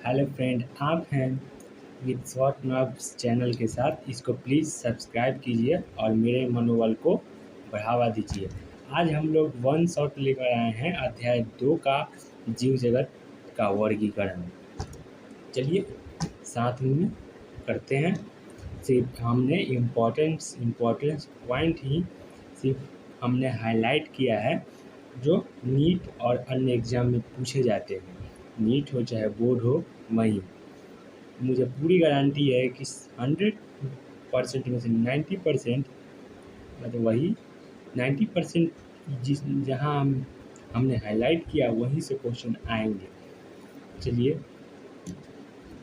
Hello friend, आप हैं with short knobs channel के साथ। इसको प्लीज़ सब्सक्राइब कीजिए और मेरे मनोबल को बढ़ावा दीजिए। आज हम लोग वन शॉट लेकर आए हैं अध्याय 2 का जीव जगत का वर्गीकरण। चलिए साथ में करते हैं। सिर्फ हमने इम्पोर्टेंस पॉइंट ही सिर्फ हमने हाईलाइट किया है जो नीट और अन्य एग्ज़ाम में पूछे जाते हैं। नीट हो चाहे बोर्ड हो, वही मुझे पूरी गारंटी है कि 100% में से 90%, मतलब वही 90% जिस जहाँ हमने हाईलाइट किया वहीं से क्वेश्चन आएंगे। चलिए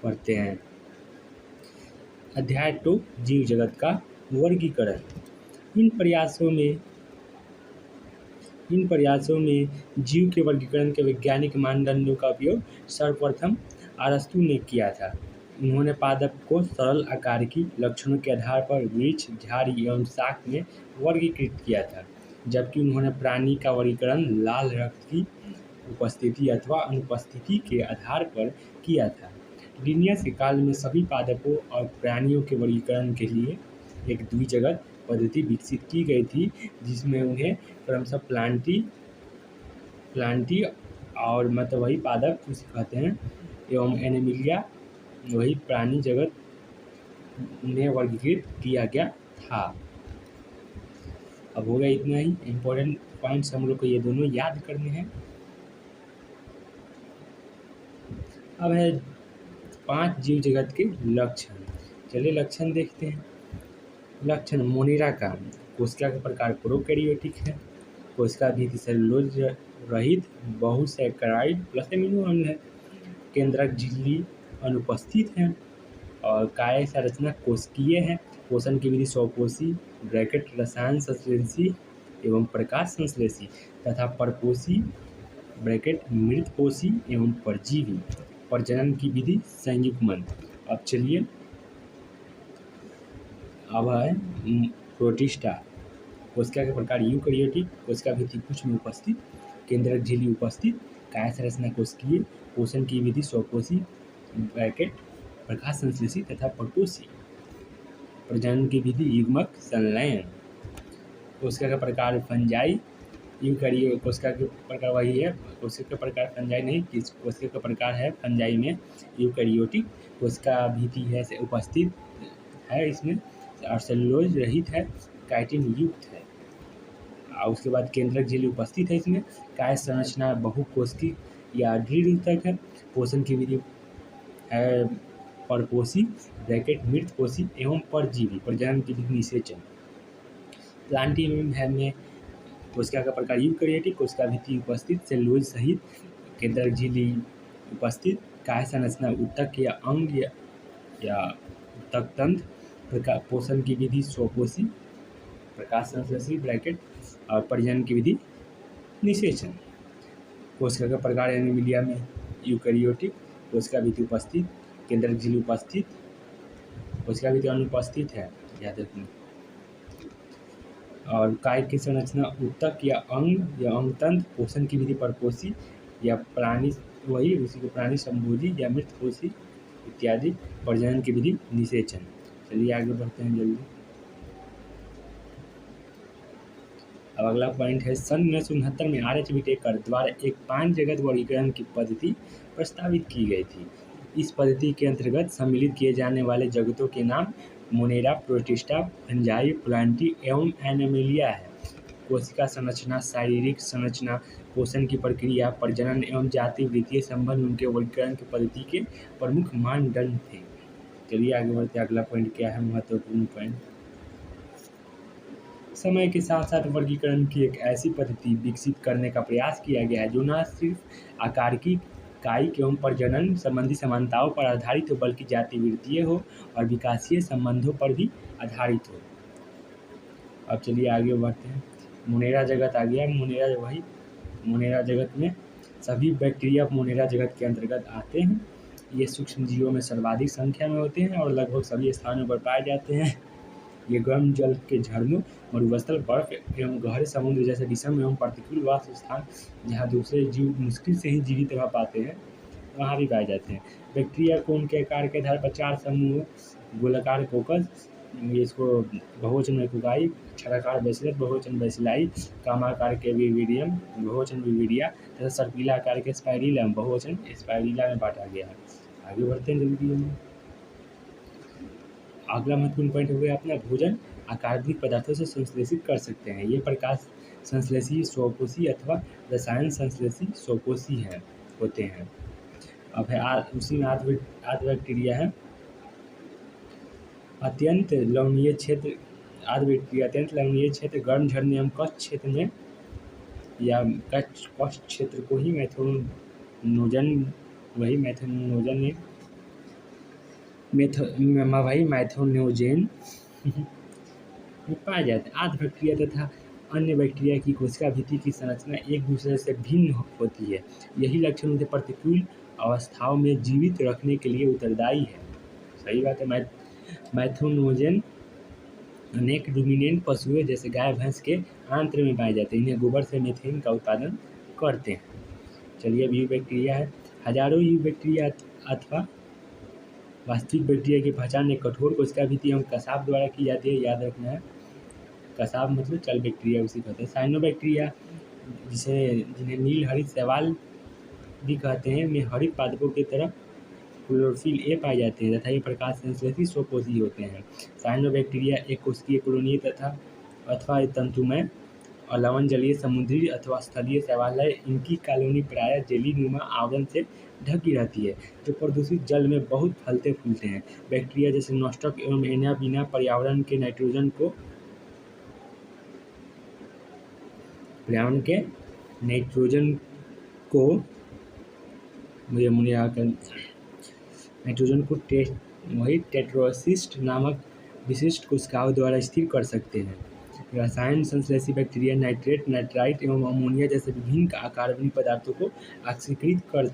पढ़ते हैं। अध्याय 2 जीव जगत का वर्गीकरण। इन प्रयासों में जीव के वर्गीकरण के वैज्ञानिक मानदंडों का उपयोग सर्वप्रथम अरस्तु ने किया था। उन्होंने पादप को सरल आकार की लक्षणों के आधार पर वृक्ष, झाड़ी एवं शाक में वर्गीकृत किया था, जबकि उन्होंने प्राणी का वर्गीकरण लाल रक्त की उपस्थिति अथवा अनुपस्थिति के आधार पर किया था। लिनियस के काल में सभी पादपों और प्राणियों के वर्गीकरण के लिए एक द्विजगत पद्धति विकसित की गई थी, जिसमें उन्हें क्रमशः प्लांटी और मतलब वही पादप उसे कहते हैं एवं एनिमिलिया वही प्राणी जगत में वर्गीकृत किया गया था। अब हो गया इतना ही। इम्पोर्टेंट पॉइंट्स हम लोग को ये दोनों याद करने हैं। अब है 5 जीव जगत के लक्षण। चलिए लक्षण देखते हैं। लक्षण मोनेरा का कोशिका का प्रकार प्रोकैरियोटिक है। कोशिका भित्ति सेलुलोज रहित बहुसैकराइड प्लस एमिनो अम्ल है। केंद्रक झिल्ली अनुपस्थित है और काय संरचना कोशिकीय है। पोषण की विधि स्वपोषी ब्रैकेट रसायन संश्लेषी एवं प्रकाश संश्लेषी तथा परपोषी ब्रैकेट मृतपोषी एवं परजीवी। प्रजनन की विधि संयुग्मन। अब चलिए अब है प्रोटिस्टा। कोशिका के प्रकार यूकैरियोटिक, कोशिका भित्ति कुछ में उपस्थित, केंद्रक झिल्ली उपस्थित, काय संरचना कोशिकीय, पोषण की विधि स्वपोषी ब्रैकेट प्रकाश संश्लेषी तथा परपोषी। प्रजनन की विधि युग्मक संलयन। कोशिका का प्रकार फंजाई यूकैरियोटिक। कोशिका के प्रकार वही है, कोशिका का प्रकार फंजाई नहीं, कोशिका का प्रकार है फंजाई में यूकैरियोटिक। कोशिका भित्ति है से उपस्थित है इसमें और सेलुलोज रहित है, काइटिन युक्त है। और उसके बाद केंद्रक झिल्ली उपस्थित है इसमें। काय संरचना बहुकोशिकीय या दृढ़ तक है। पोषण की विधि है परपोषी ब्रैकेट मृतपोषी एवं परजीवी। प्रजनन की विधि निषेचन। प्लांटी में कोशिका का प्रकार यूकैरियोटिक, कोशिका भित्ति उपस्थित, सेलुलोज सहित, केंद्रक झिल्ली उपस्थित, काय संरचना उत्तक या अंग या उत्तक तंत्र। पोषण की विधि स्वपोषी प्रकाश संश्लेषी ब्रैकेट और प्रजनन की विधि निषेचन। कोशिका का प्रकार एनिमिलिया में यूकैरियोटिक, कोशिका भित्ति उपस्थित, केंद्रक झिल्ली उपस्थित, कोशिका भित्ति अनुपस्थित है याद रखना। और काय की संरचना उत्तक या अंग तंत्र। पोषण की विधि परपोषी या प्राणी वही उसी को प्राणी संभोजी या मृतपोषी इत्यादि। प्रजनन की विधि निषेचन। चलिए आगे बढ़ते हैं जल्दी। अब अगला पॉइंट है सन 1969 में आर एच विटेकर द्वारा एक 5 जगत वर्गीकरण की पद्धति प्रस्तावित की गई थी। इस पद्धति के अंतर्गत सम्मिलित किए जाने वाले जगतों के नाम मोनेरा, प्रोटिस्टा, फंजाई, प्लांटी एवं एनिमिलिया है। कोशिका संरचना, शारीरिक संरचना, पोषण की प्रक्रिया, प्रजनन एवं जाति वृत्तीय संबंध उनके वर्गीकरण की पद्धति के प्रमुख मानदंड थे। चलिए आगे बढ़ते हैं। अगला पॉइंट क्या है, महत्वपूर्ण पॉइंट। समय के साथ साथ वर्गीकरण की एक ऐसी पद्धति विकसित करने का प्रयास किया गया है जो न सिर्फ आकार की कायिक एवं प्रजनन संबंधी समानताओं पर आधारित हो, बल्कि जाति वृत्तीय हो और विकासीय संबंधों पर भी आधारित हो। अब चलिए आगे बढ़ते हैं। मोनेरा जगत आ गया। मोनेरा जगत में सभी बैक्टीरिया मोनेरा जगत के अंतर्गत आते हैं। ये सूक्ष्म जीवों में सर्वाधिक संख्या में होते हैं और लगभग सभी स्थानों पर पाए जाते हैं। ये गर्म जल के झरनों, मरुस्थल, बर्फ एवं गहरे समुद्र जैसे विषम एवं प्रतिकूल वास स्थान जहाँ दूसरे जीव मुश्किल से ही जीवित रह पाते हैं वहाँ भी पाए जाते हैं। बैक्टीरिया कोन के आकार के आधार पर 4 समूह गोलाकार कोकस, इसको बहुवचन में कुकाई, छायाकार बैसिलस बहुवचन बैसिलाई, कामाकार के विविडियम बहुवचन विविडिया तथा सर्पिला आकार के स्पाइरिलम बहुवचन स्पाइरिला में बांटा गया है। आगे बढ़ते हैं जल्दी जल्दी। अगला महत्वपूर्ण पॉइंट हो गया अपना भोजन अकार्बनिक पदार्थों से संश्लेषित कर सकते हैं। ये प्रकाश संश्लेषी स्वकोषी अथवा रसायन संश्लेषी स्वकोषी है होते हैं। अब है उसी में आध बैक्टीरिया है। अत्यंत लवणीय क्षेत्र आध बैक्टीरिया अत्यंत लवणीय क्षेत्र गर्म झरने एवं कच्छ क्षेत्र में या कच्छ क्षेत्र को ही मैथोनोजन में पाए जाते हैं। आध बैक्टीरिया तथा अन्य बैक्टीरिया की कोशिका भित्ति की संरचना एक दूसरे से भिन्न होती है। यही लक्षण उन्हें प्रतिकूल अवस्थाओं में जीवित रखने के लिए उत्तरदायी है। सही बात है। मैथोनोजन अनेक रुमिनेंट पशुओं जैसे गाय भैंस के आंत्र में पाए जाते हैं। इन्हें गोबर से मीथेन का उत्पादन करते हैं। चलिए अब यू बैक्टीरिया है। हजारों यू बैक्टीरिया अथवा वास्तविक बैक्टीरिया की पहचान एक कठोर कोशिका भित्ति एवं कसाब द्वारा की जाती है। याद रखना है, कसाब मतलब चल बैक्टीरिया उसी कहते हैं। साइनोबैक्टीरिया जिन्हें नील हरित शैवाल भी कहते हैं में हरित पादपों की तरह क्लोरोफिल ए पाए जाते हैं तथा ये प्रकाश संश्लेषी स्वकोषी होते हैं। साइनोबैक्टीरिया एक कोशिकीय कॉलोनी अथवा तंतुमय और लवण जलीय समुद्री अथवा स्थलीय शैवाल है। इनकी कॉलोनी प्रायः जेली नुमा आवरण से ढकी रहती है जो प्रदूषित जल में बहुत फलते फूलते हैं। बैक्टीरिया जैसे नॉस्टक एवं एना बिना पर्यावरण के नाइट्रोजन को टेट्रोसिस्ट नामक विशिष्ट कोशिकाओं द्वारा स्थिर कर सकते हैं। रसायन संश्लेषी बैक्टीरिया नाइट्रेट, नाइट्राइट एवं अमोनिया जैसे विभिन्न अकार्बनिक पदार्थों को ऑक्सीकृत कर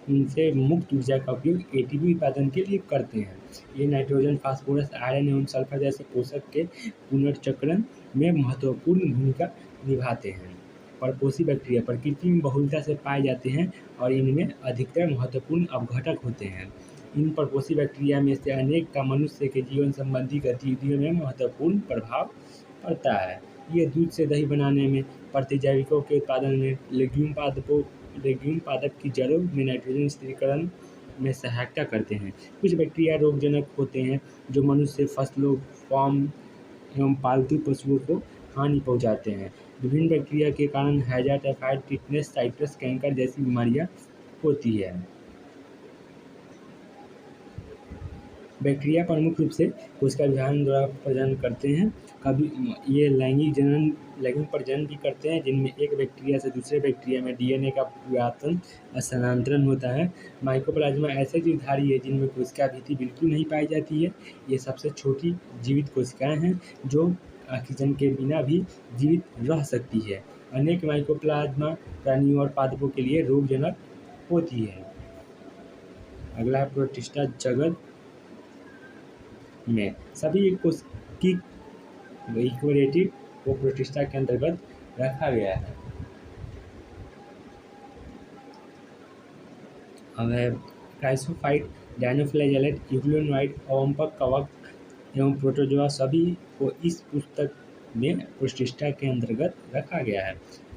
इनसे मुक्त ऊर्जा का उपयोग एटीपी उत्पादन के लिए करते हैं। ये नाइट्रोजन, फास्फोरस, आयरन एवं सल्फर जैसे पोषक के पुनर्चक्रण में महत्वपूर्ण भूमिका निभाते हैं। परपोषी बैक्टीरिया प्रकृति में बहुलता से पाए जाते हैं और इनमें अधिकतर महत्वपूर्ण अपघटक होते हैं। इन परपोषी बैक्टीरिया में से अनेक का मनुष्य के जीवन संबंधी गतिविधियों में महत्वपूर्ण प्रभाव पड़ता है। ये दूध से दही बनाने में, प्रतिजैविकों के उत्पादन में, लेग्यूम पादप की जड़ों में नाइट्रोजन स्थिरीकरण में सहायता करते हैं। कुछ बैक्टीरिया रोगजनक होते हैं जो मनुष्य, फसलों, फॉर्म एवं पालतू पशुओं को हानि पहुंचाते हैं। विभिन्न बैक्टीरिया के कारण हैजा, टाइफाइड, टिटनेस, साइट्रस कैंकर जैसी बीमारियां होती है। बैक्टीरिया प्रमुख रूप से कोशिका विभाजन द्वारा प्रजनन करते हैं। कभी ये लैंगिक प्रजनन भी करते हैं जिनमें एक बैक्टीरिया से दूसरे बैक्टीरिया में डीएनए का पुरातन स्थानांतरण होता है। माइकोप्लाज्मा ऐसे जीवधारी है जिनमें कोशिका भित्ति बिल्कुल नहीं पाई जाती है। ये सबसे छोटी जीवित कोशिकाएं हैं जो ऑक्सीजन के बिना भी जीवित रह सकती है। अनेक माइकोप्लाज्मा प्राणियों और पादपों के लिए रोगजनक होती है। अगला है प्रोटिस्टा जगत में सभी कोशिकी इक्वेरेटिव को प्रोटिस्टा के अंतर्गत रखा गया है। अब है क्राइसोफाइट, डायनोफ्लैजेलेट, यूग्लोनोइड, अवंपक, कवक एवं प्रोटोजोआ सभी को इस पुस्तक में प्रोटिस्टा के अंतर्गत रखा गया है।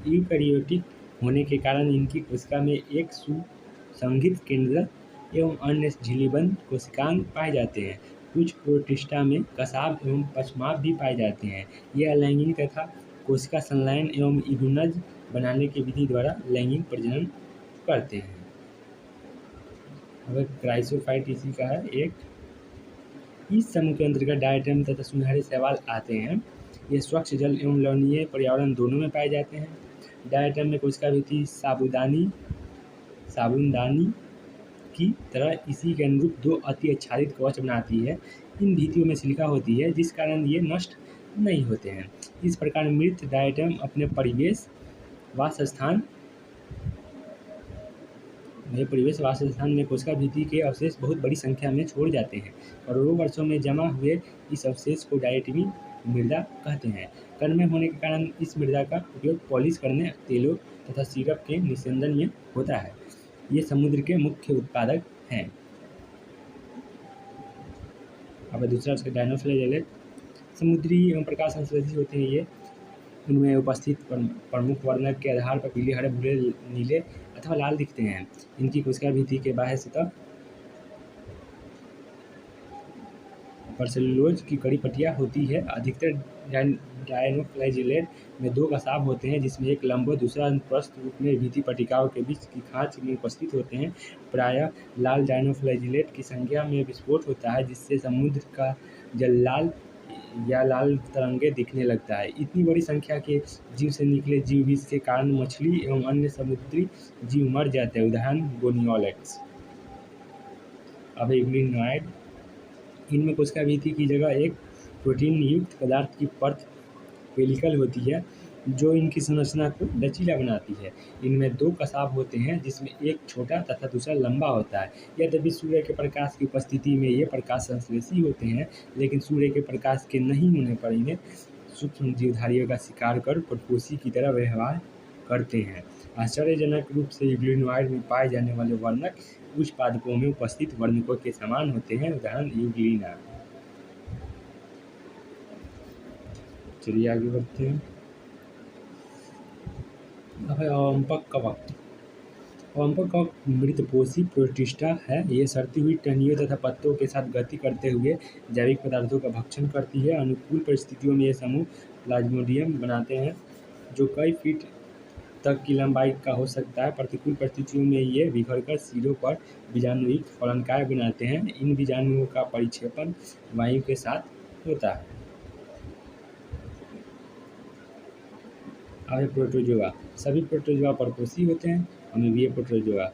यूकैरियोटिक होने के कारण इनकी कोशिका में एक सुसंगठित केंद्र एवं अन्य झिल्लीबंद कोशिकांग पाए जाते हैं। कुछ प्रोटिस्टा में कसाब एवं पश्माप भी पाए जाते हैं। ये अलैंगिक तथा कोशिका संलयन एवं इम्यूनज बनाने की विधि द्वारा लैंगिक प्रजनन करते हैं। अब क्राइसोफाइट इसी का है एक। इस समूह के अंतर्गत डायटम तथा सुनहरे शैवाल आते हैं। ये स्वच्छ जल एवं लवणीय पर्यावरण दोनों में पाए जाते हैं। डायटम में कोशिका भित्ति साबुनदानी की तरह इसी के अनुरूप दो अति आच्छादित कवच बनाती है। इन भित्तियों में सिलिका होती है जिस कारण ये नष्ट नहीं होते हैं। इस प्रकार मृत डायटम अपने परिवेश वासस्थान में कोशिका भित्ति के अवशेष बहुत बड़ी संख्या में छोड़ जाते हैं। करोड़ों वर्षों में जमा हुए इस अवशेष को डायटमी मृदा कहते हैं। कण में होने के कारण इस मृदा का उपयोग पॉलिश करने, तेलों तथा सिरप के निस्यंदन में होता है। ये समुद्र के मुख्य उत्पादक हैं। अब दूसरा उसका डायनोफ्लैजेलेट समुद्री एवं प्रकाश संश्लेषी होते हैं ये। उनमें उपस्थित प्रमुख वर्णक के आधार पर पीले, हरे, भूरे, नीले अथवा लाल दिखते हैं। इनकी कोशिका भित्ति के बाह्य सतह पर सेलुलोज की कड़ी पट्टियाँ होती है। अधिकतर डायनोफ्लैजेलेट में दो कसाब होते हैं, जिसमें एक लंब और दूसरा अनुप्रस्थ रूप में भित्ति पट्टिकाओं के बीच की खांच में उपस्थित होते हैं। प्रायः लाल डायनोफ्लैजेलेट की संख्या में विस्फोट होता है, जिससे समुद्र का जल लाल या लाल तरंगे दिखने लगता है। इतनी बड़ी संख्या के जीव से निकले जीव विष के कारण मछली एवं अन्य समुद्री जीव मर जाते हैं। उदाहरण गोनियोलेट्स। अब यूग्लिनॉइड, इनमें कोशिका भित्ति की जगह एक प्रोटीन युक्त पदार्थ की परत पेलिकल होती है, जो इनकी संरचना को लचीला बनाती है। इनमें दो कसाब होते हैं, जिसमें एक छोटा तथा दूसरा लंबा होता है। यद्यपि सूर्य के प्रकाश की उपस्थिति में ये प्रकाश संश्लेषी होते हैं, लेकिन सूर्य के प्रकाश के नहीं होने पर इन्हें सूक्ष्म जीवधारियों का शिकार कर परपोषी की तरह व्यवहार करते हैं। आश्चर्यजनक रूप से यूग्लिनॉइड में पाए जाने वाले वर्णक उच्च पादपों में उपस्थित वर्णकों के समान होते हैं। उदाहरण यूग्लिना। चलिए आगे बढ़ते हैं। अब है अवंपक कवक। अवंपक कवक मृतपोषी प्रोटिस्टा है। ये सड़ती हुई टहनियों तथा पत्तों के साथ गति करते हुए जैविक पदार्थों का भक्षण करती है। अनुकूल परिस्थितियों में ये समूह प्लाज्मोडियम बनाते हैं, जो कई फीट तक की लंबाई का हो सकता है। प्रतिकूल परिस्थितियों में ये बिखरकर सिरों पर बीजाणुयुक्त फलनकाय बनाते हैं। इन बीजाणुओं का परिक्षेपण वायु के साथ होता है। अब प्रोटोजोआ। सभी प्रोटोजोआ परपोषी होते हैं। अमीबीय प्रोटोजोआ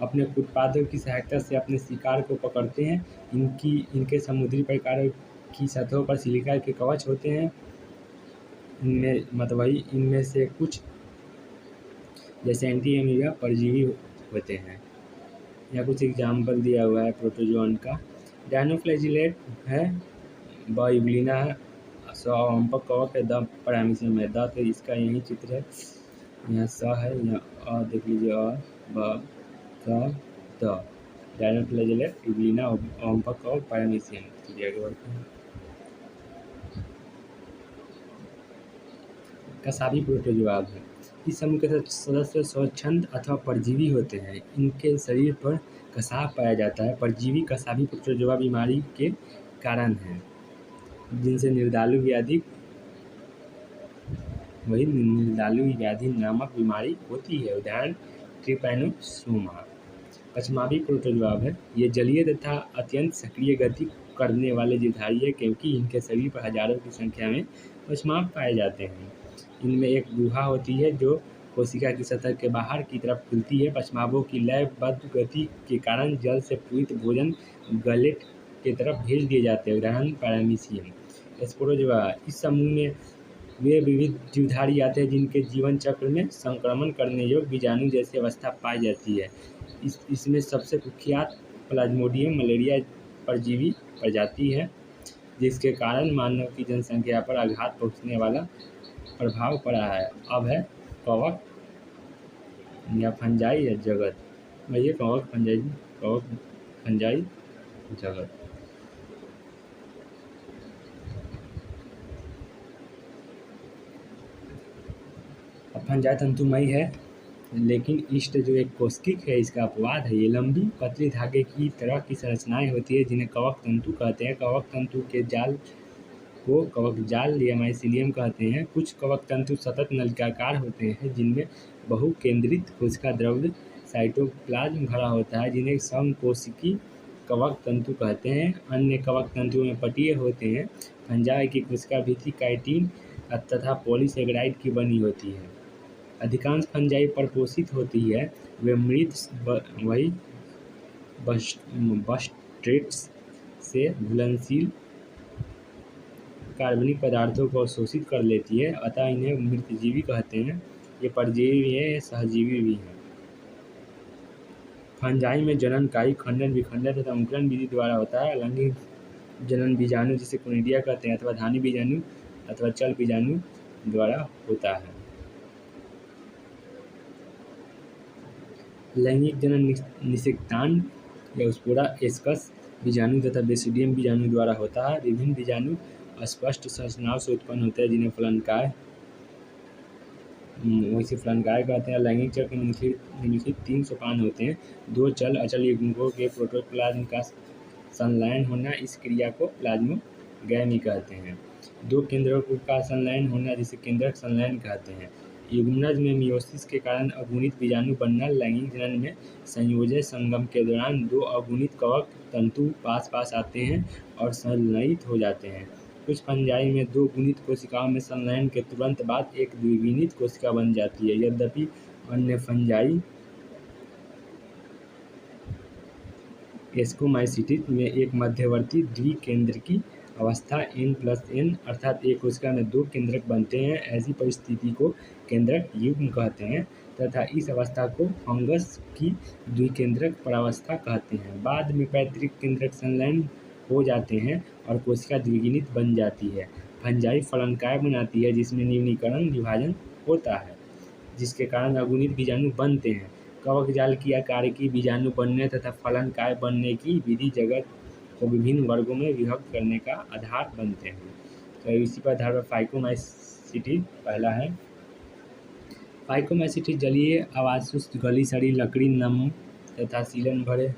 अपने उत्पादों की सहायता से अपने शिकार को पकड़ते हैं। इनके समुद्री प्रकारों की सतहों पर सिलिका के कवच होते हैं। इनमें से कुछ जैसे एंटी अमीबा परजीवी होते हैं। यहाँ कुछ एग्जाम्पल दिया हुआ है प्रोटोजोन का। डायनोफ्लैजिलेट है, यूग्लिना है, अवंपक कवक है, द पैरामीशियम है। द तो इसका यही चित्र है, यहाँ स है, यहाँ देख लीजिए, ब स द। डायनोफ्लैजिलेट, यूग्लिना, अवंपक कवक, पैरामीशियम। चलिए आगे बढ़ते हैं। कसाबी प्रोटोजोआ है। इस समूह के सदस्य स्वच्छंद अथवा परजीवी होते हैं। इनके शरीर पर कसाव पाया जाता है। परजीवी कसाबी प्रोटोजोआ बीमारी के कारण हैं, जिनसे निर्दालु व्याधि नामक बीमारी होती है। उदाहरण ट्रिपैनोसोमा। पश्मावी प्रोटोजोआ है। ये जलीय तथा अत्यंत सक्रिय गति करने वाले जीवधारी है, क्योंकि इनके शरीर पर हजारों की संख्या में पश्माव पाए जाते हैं। इनमें एक गुहा होती है, जो कोशिका की सतह के बाहर की तरफ खुलती है। पश्मावों की लयबद्ध गति के कारण जल से पूरित भोजन गलेट की तरफ भेज दिए जाते हैं। उदाहरण पैरामीशियम। स्पोरोजोआ। इस समूह में वे विविध जीवधारी आते हैं, जिनके जीवन चक्र में संक्रमण करने योग्य बीजाणु जैसी अवस्था पाई जाती है। इसमें सबसे कुख्यात प्लाज्मोडियम मलेरिया परजीवी प्रजाति है, जिसके कारण मानव की जनसंख्या पर आघात पहुंचने वाला प्रभाव पड़ा है। अब है कवक या फंजाई या जगत। ये कवक फंजाई जगत। अब फंजाई तंतुमयी है, लेकिन इष्ट जो एक कोशिक है, इसका अपवाद है। ये लंबी पतली धागे की तरह की संरचनाएं होती है, जिन्हें कवक तंतु कहते हैं। कवक तंतु के जाल को कवक जाल या माइसीलियम कहते हैं। कुछ कवक तंतु सतत नलिकाकार होते हैं, जिनमें बहुकेंद्रित कोशिका द्रव्य साइटोप्लाज्म भरा होता है, जिन्हें समकोशिकी कवक तंतु कहते हैं। अन्य कवक तंतुओं में पट्टियाँ होते हैं। फंजाई की कोशिका भित्ति काइटिन तथा पॉलीसेकेराइड की बनी होती है। अधिकांश फंजाई परपोषित होती है। वे मृत बस्ट्रेट्स से घुलनशील कार्बनिक पदार्थों को अवशोषित कर लेती है, अतः इन्हें मृतजीवी कहते हैं। ये परजीवी हैं, सहजीवी भी हैं। फंजाई में जनन कायिक खंडन, विखंडन तथा अंकुरण विधि द्वारा होता है। अलैंगिक जनन बीजाणु, जिसे कोनिडिया कहते हैं, अथवा धानी बीजाणु अथवा चल बीजाणु द्वारा होता है। लैंगिक जनन निषेकांड या स्पोरा एस्कस बीजाणु तथा बेसिडियम बीजाणु द्वारा होता है। विभिन्न बीजाणु स्पष्ट संरचनाओं से उत्पन्न होते हैं जिन्हें फलनकाय वैसे फलनकाय कहते हैं। लैंगिक चक्र के निम्नलिखित 3 सोपान होते हैं। 2 चल अचल युग्मकों के प्रोटोप्लाज्म का संलयन होना, इस क्रिया को प्लाज्मोगैमी कहते हैं। 2 केंद्रकों का संलयन होना, जिसे केंद्रक संलयन कहते हैं। युग्मनज में मियोसिस के कारण अगुणित बीजाणु बनना। लैंगिक जनन में संयोजक संगम के दौरान 2 अगुणित कवक तंतु पास पास आते हैं और संलयित हो जाते हैं। कुछ फंजाई में 2 गुणित कोशिकाओं में संलयन के तुरंत बाद एक द्विगुणित कोशिका बन जाती है। यद्यपि अन्य फंजाई एस्कोमाइसिटिस में एक मध्यवर्ती द्विकेंद्रकी अवस्था N+N अर्थात एक कोशिका में 2 केंद्रक बनते हैं। ऐसी परिस्थिति को केंद्रक युग्म कहते हैं तथा इस अवस्था को फंगस की द्विकेंद्रक परावस्था कहते हैं। बाद में पैतृक केंद्रक संलयन हो जाते हैं और कोशिका द्विगुणित बन जाती है। फंजाई फलनकाय बनाती है जिसमें निम्नीकरण विभाजन होता है, जिसके कारण अगुणित बीजाणु बनते हैं। कवक जाल की आकारिकी बीजाणु बनने तथा फलनकाय बनने की विधि जगत को विभिन्न वर्गों में विभक्त करने का आधार बनते हैं। तो इसी पर आधार पर फाइकोमाइसिटिस पहला है। फाइकोमाइसिटिस जलीय आवासुस्त गली सड़ी लकड़ी नम तथा सीलन भरे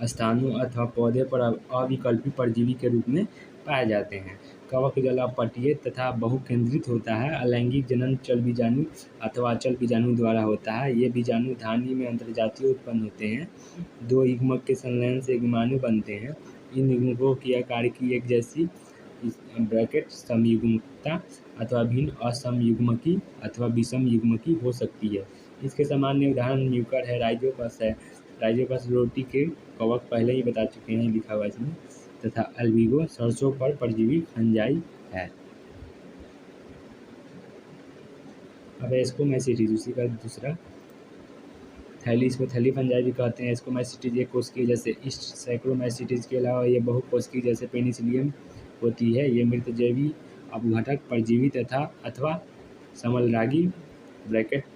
स्थानों अथवा पौधे पर अविकल्पी परजीवी के रूप में पाए जाते हैं। कवक जल अपपटीय तथा बहुकेंद्रित होता है। अलैंगिक जनन चल बीजाणु अथवा अचल बीजाणु द्वारा होता है। ये बीजाणु धानी में अंतर्जातीय उत्पन्न होते हैं। 2 युग्मक के संलयन से युग्माणु बनते हैं। इन युग्मकों की आकारिकी एक जैसी समयुग्मकता अथवा भिन्न असमयुग्मकी अथवा विषम युग्मकी हो सकती है। इसके सामान्य उदाहरण म्यूकर है, राइजोपस है। राइजोपस रोटी के कवक पहले ही बता चुके हैं, लिखा हुआ इसमें, तथा अल्बिगो सरसों पर परजीवी फंजाई है। अब एस्कोमाइसिटिस उसी का दूसरा थैली, इसको थैली फंजाई भी कहते हैं। एस्कोमाइसिटिस एक कोशिकीय जैसे ईस्ट सैक्रोमाइसिटिस के अलावा ये बहुकोशिकीय जैसे पेनिसिलियम होती है। ये मृतजैवी अपघटक परजीवी तथा अथवा समलरागी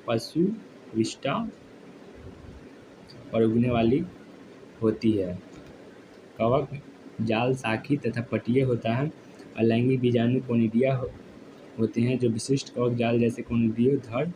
पशु विष्टा पर उगने वाली होती है। कवक जाल साखी तथा पटीय होता है। अलैंगिक बीजाणु कोनिडिया होते हैं जो विशिष्ट कवक जाल जैसे कोनिडियो धड़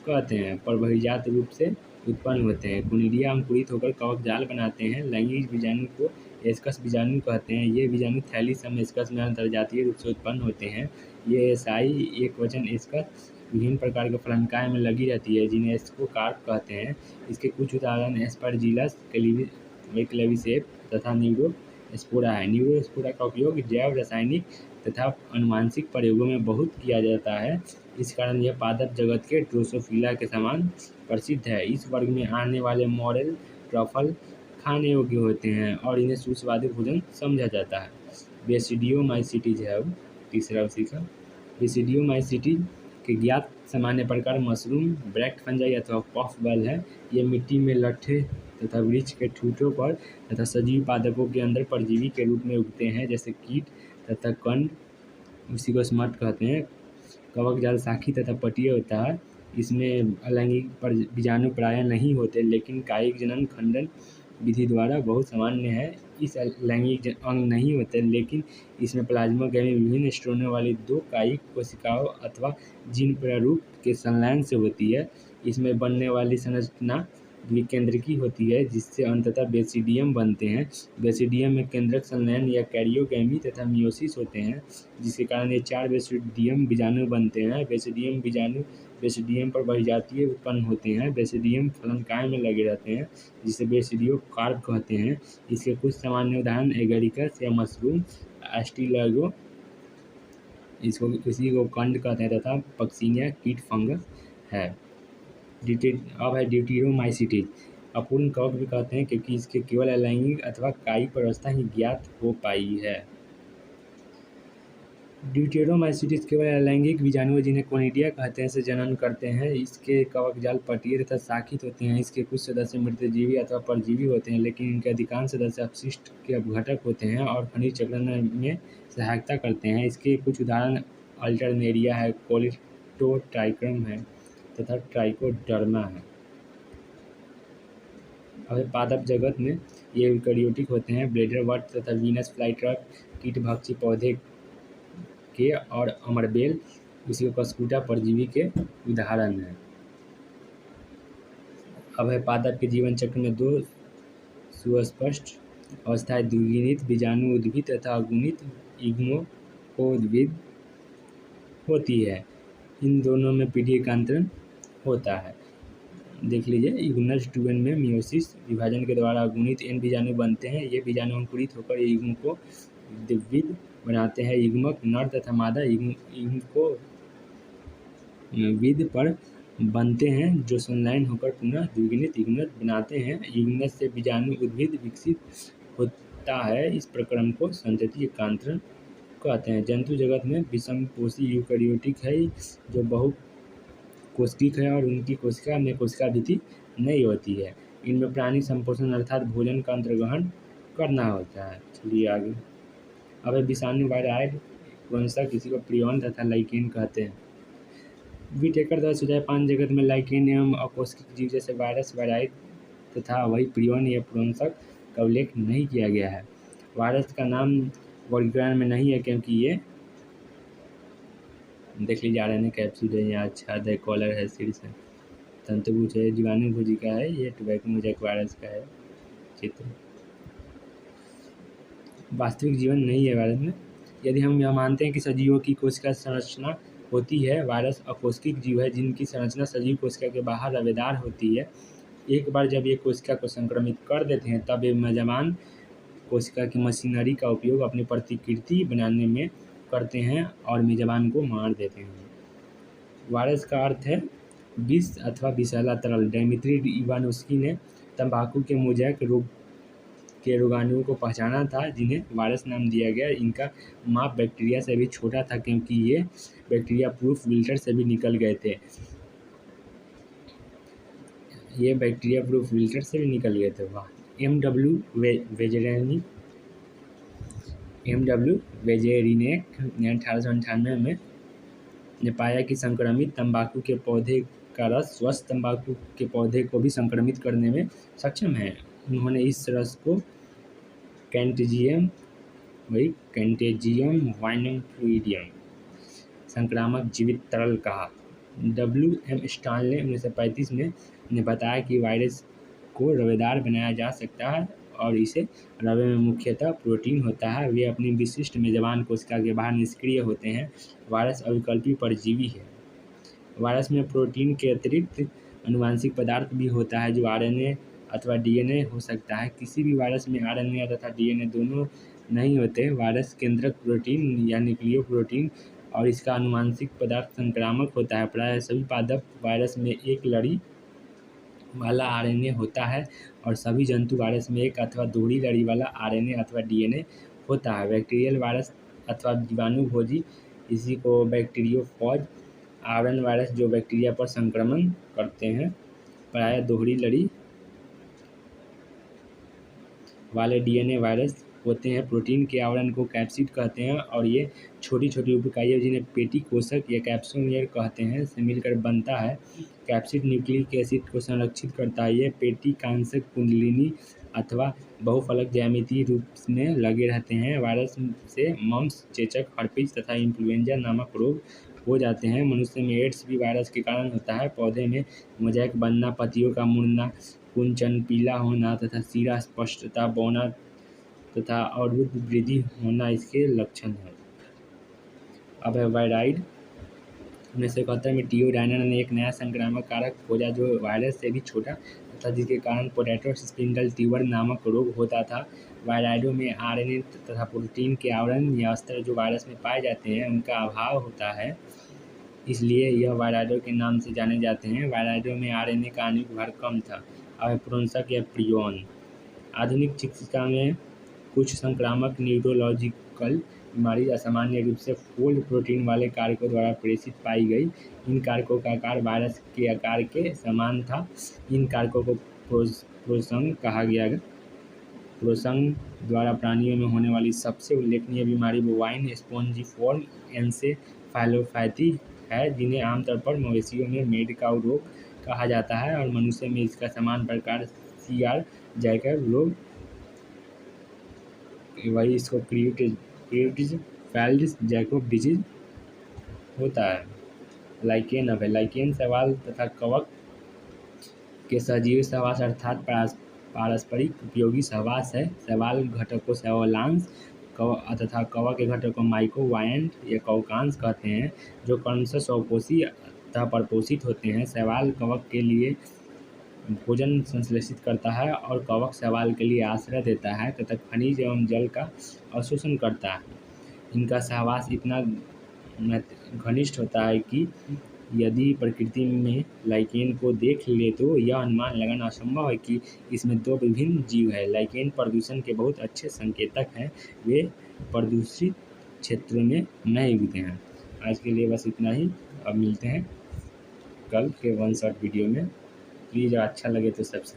कहते हैं पर बहिर्जात रूप से उत्पन्न होते हैं। कोनिडिया अंकुरित होकर कवक जाल बनाते हैं। लैंगिक बीजाणु को एस्कस बीजाणु कहते हैं। ये बीजाणु थैली सम एस्कस में अंतर्जातीय रूप से उत्पन्न होते हैं। ये एसाई एकवचन एस्कस विभिन्न प्रकार के फलनकाय में लगी रहती है जिन्हें एस्कोकार्प कहते हैं। इसके कुछ उदाहरण एस्परजिलस क्लेविसेप तथा न्यूरोस्पोरा है। न्यूरोस्पोरा का उपयोग जैव रासायनिक तथा अनुवांशिक प्रयोगों में बहुत किया जाता है। इस कारण यह पादप जगत के ड्रोसोफिला के समान प्रसिद्ध है। इस वर्ग में आने वाले मॉरेल ट्रफल खाने योग्य होते हैं और इन्हें सुस्वादु भोजन समझा जाता है। बेसिडियोमाइसिटिस है अब तीसरा उसी का। बेसिडियोमाइसिटिस के ज्ञात सामान्य प्रकार मशरूम, ब्रैक्ट फंजाई अथवा पफ बेल है। ये मिट्टी में लट्ठे तथा वृक्ष के ठूठों पर तथा सजीव पादपों के अंदर परजीवी के रूप में उगते हैं जैसे कीट तथा कंड, उसी को स्मट कहते हैं। कवक जाल साखी तथा पटीय होता है। इसमें अलैंगिक बीजाणु प्रायः नहीं होते लेकिन कायिक जनन खंडन विधि द्वारा बहुत सामान्य है। इस लैंगिक अंग नहीं होते लेकिन इसमें प्लाज्मोगैमी विभिन्न स्ट्रोनों वाली 2 कायिक कोशिकाओं अथवा जीन प्रारूप के संलयन से होती है। इसमें बनने वाली संरचना द्विकेंद्रकी होती है जिससे अंततः बेसिडियम बनते हैं। बेसिडियम में केंद्रक संलयन या कैरियोगैमी तथा मियोसिस होते हैं जिसके कारण ये 4 बेसिडियम बीजाणु बनते हैं। बेसिडियम बीजाणु बेसिडियम पर बहिर्जातीय उत्पन्न होते हैं। बेसिडियम फलनकाय में लगे रहते हैं जिसे बेसिडियोकार्प कहते हैं। इसके कुछ सामान्य उदाहरण एगेरिकस या मशरूम, एस्टिलर्गो इसी को कंड कहते हैं तथा पक्सिनिया कीट फंगस है। अब है ड्यूटेरोमाइसिटिस। अपूर्ण कवक भी कहते हैं क्योंकि इसके केवल अलैंगिक अथवा कायिक अवस्था ही ज्ञात हो पाई है। ड्यूटेरोमाइसिटिस केवल अलैंगिक बीजाणु जिन्हें कोनिडिया कहते हैं से जनन करते हैं। इसके कवक जाल पटीय तथा शाखित होते हैं। इसके कुछ सदस्य मृतजीवी अथवा परजीवी होते हैं लेकिन इनके अधिकांश सदस्य अपशिष्ट के अपघटक होते हैं और खनिज चक्रण में सहायता करते हैं। इसके कुछ उदाहरण अल्टरनेरिया है, कोलिटोट्राइक्रम है तथा ट्राइकोडर्मा है। अब पादप जगत में ये यूकेरियोटिक होते हैं। ब्लेडर वर्ट तथा वीनस फ्लाईट्रॉप कीटभक्षी पौधे के और अमरबेल उसी कस्कुटा परजीवी के उदाहरण हैं। अब है पादप के जीवन चक्र में दो सुस्पष्ट अवस्थाएं द्विगुणित बीजाणु उद्भिद तथा अगुणित युग्मकोद्भिद होती है। इन दोनों में पीढ़ी एकांतरण होता है। देख लीजिए, युग्मज 2n में मियोसिस विभाजन के द्वारा अगुणित n बीजाणु बनते हैं। ये बीजाणु अंकुरित होकर युग्म को द्विविध बनाते हैं। युग्मक नर तथा मादा युग्म को विध पर बनते हैं जो संलयन होकर पुनः द्विगुणित युग्मज बनाते हैं। युग्मज से बीजाणु उद्भिद विकसित होता है। इस प्रक्रम को संतति एकांतरण कहते हैं। जंतु जगत में विषमपोषी यूकेरियोटिक है जो बहुकोशिकीय है और उनकी कोशिका में कोशिका भित्ति नहीं होती है। इनमें प्राणी संपोषण अर्थात भोजन का अंतर्ग्रहण करना होता है। चलिए आगे। अब विषाणु वायराइड वंशक किसी को प्रियन तथा लाइकेन कहते हैं। विटेकर द्वारा सुझाए 5 जगत में लाइकेन एवं अकोशिकीय जीव जैसे वायरस वायराइड तथा वही प्रियन या प्रोंसक का उल्लेख नहीं किया गया है। वायरस का नाम वर्गीकरण में नहीं है क्योंकि ये देख लीजिए RNA कैप्सिड है, यहाँ छाद है, कॉलर है, शीर्ष है, तंतुभुज है, जीवाणु भोजी का है, ये टोबैको मोज़ेक वायरस का है चित्र। वास्तविक जीवन नहीं है वायरस में। यदि हम यह मानते हैं कि सजीवों की कोशिका संरचना होती है, वायरस अकोशिकीय जीव है जिनकी संरचना सजीव कोशिका के बाहर रवेदार होती है। एक बार जब ये कोशिका को संक्रमित कर देते हैं तब ये मेजबान कोशिका की मशीनरी का उपयोग अपनी प्रतिकृति बनाने में करते हैं और मेजबान को मार देते हैं। वायरस का अर्थ है विष अथवा विषैला तरल। डेमित्री इवानोस्की ने तंबाकू के मोज़ेक रोग के रोगाणुओं को पहचाना था जिन्हें वायरस नाम दिया गया। इनका माप बैक्टीरिया से भी छोटा था क्योंकि ये बैक्टीरिया प्रूफ फिल्टर से भी निकल गए थे। वाह। एम.डब्ल्यू. वेजेरिनेक ने 1898 में ने पाया कि संक्रमित तंबाकू के पौधे का रस स्वस्थ तंबाकू के पौधे को भी संक्रमित करने में सक्षम है। उन्होंने इस रस को कैंटेजियम वाइनम फ्लूइडियम संक्रामक जीवित तरल कहा। W.M. स्टानले 1935 में ने बताया कि वायरस को रवेदार बनाया जा सकता है और इसे रवे में मुख्यतः प्रोटीन होता है। वे अपनी विशिष्ट मेजबान कोशिका के बाहर निष्क्रिय होते हैं। वायरस अविकल्पी परजीवी है। वायरस में प्रोटीन के अतिरिक्त आनुवंशिक पदार्थ भी होता है जो RNA अथवा DNA हो सकता है। किसी भी वायरस में RNA तथा DNA दोनों नहीं होते। वायरस केंद्रक प्रोटीन या न्यूक्लियो प्रोटीन और इसका आनुवंशिक पदार्थ संक्रामक होता है। प्रायः सभी पादप वायरस में एक लड़ी वाला RNA होता है और सभी जंतु वायरस में एक अथवा दोहरी लड़ी वाला RNA अथवा DNA होता है। बैक्टीरियल वायरस अथवा जीवाणु भोजी इसी को बैक्टीरियोफॉज आवरण वायरस जो बैक्टीरिया पर संक्रमण करते हैं प्रायः दोहरी लड़ी वाले DNA वायरस होते हैं। प्रोटीन के आवरण को कैप्सिड कहते हैं और ये छोटी छोटी उप-इकाइयाँ जिन्हें पेटी कोशक या कैप्सोमियर कहते हैं से मिलकर बनता है। कैप्सिड न्यूक्लिक एसिड को संरक्षित करता है। ये पेटी कांसक कुंडलिनी अथवा बहुफलक ज्यामितीय रूप में लगे रहते हैं। वायरस से मम्प्स, चेचक, हर्पीज तथा इन्फ्लुएंजा नामक रोग हो जाते हैं। मनुष्य में एड्स भी वायरस के कारण होता है। पौधे में मोज़ेक बनना, पत्तियों का मुड़ना, कुंचन, पीला होना तथा सिरा स्पष्टता, बौना तथा अवरुद्ध वृद्धि होना इसके लक्षण हैं। अब है वायराइड। 1971 में टीओ डायनर ने एक नया संक्रामक कारक खोजा जो वायरस से भी छोटा तथा जिसके कारण पोटैटो स्पिंडल ट्यूबर नामक रोग होता था। वायराइडों में RNA तथा प्रोटीन के आवरण या अस्तर जो वायरस में पाए जाते हैं उनका अभाव होता है, इसलिए यह वायराइडों के नाम से जाने जाते हैं। वायराइडों में RNA का आणविक भार कम था। अब प्रोंसक या प्रियन। आधुनिक चिकित्सा में कुछ संक्रामक न्यूरोलॉजिकल बीमारी असामान्य रूप से फोल्ड प्रोटीन वाले कारकों द्वारा प्रेषित पाई गई। इन कारकों का आकार वायरस के आकार के समान था। इन कारकों को प्रोसंग कहा गया। प्रोसंग द्वारा प्राणियों में होने वाली सबसे उल्लेखनीय बीमारी बोवाइन स्पॉन्जिफॉर्म एन्सेफेलोपैथी है, जिन्हें आमतौर पर मवेशियों में मेड काउ रोग कहा जाता है और मनुष्य में इसका समान प्रकार CR जैकब लोग वही इसको क्रिएटिज फैल्ड जैकोब डिजीज होता है। लाइकेन अब है, लाइकेन शैवाल तथा कवक के सजीव सहवास अर्थात पारस्परिक उपयोगी सहवास है। शैवाल घटक को शैवालांश तथा कवक के घटक को माइक्रोवायंट या कवकांश कहते हैं, जो क्रमशः स्वपोषी तथा परपोषित होते हैं। शैवाल कवक के लिए भोजन संश्लेषित करता है और कवक शैवाल के लिए आश्रय देता है तथा खनिज एवं जल का अवशोषण करता है। इनका सहवास इतना घनिष्ठ होता है कि यदि प्रकृति में लाइकेन को देख ले तो यह अनुमान लगाना असंभव है कि इसमें दो विभिन्न जीव हैं। लाइकेन प्रदूषण के बहुत अच्छे संकेतक हैं, वे प्रदूषित क्षेत्रों में नहीं उगते हैं। आज के लिए बस इतना ही, अब मिलते हैं कल के वन शॉट वीडियो में। प्लीज़ अच्छा लगे तो सब्सक्राइब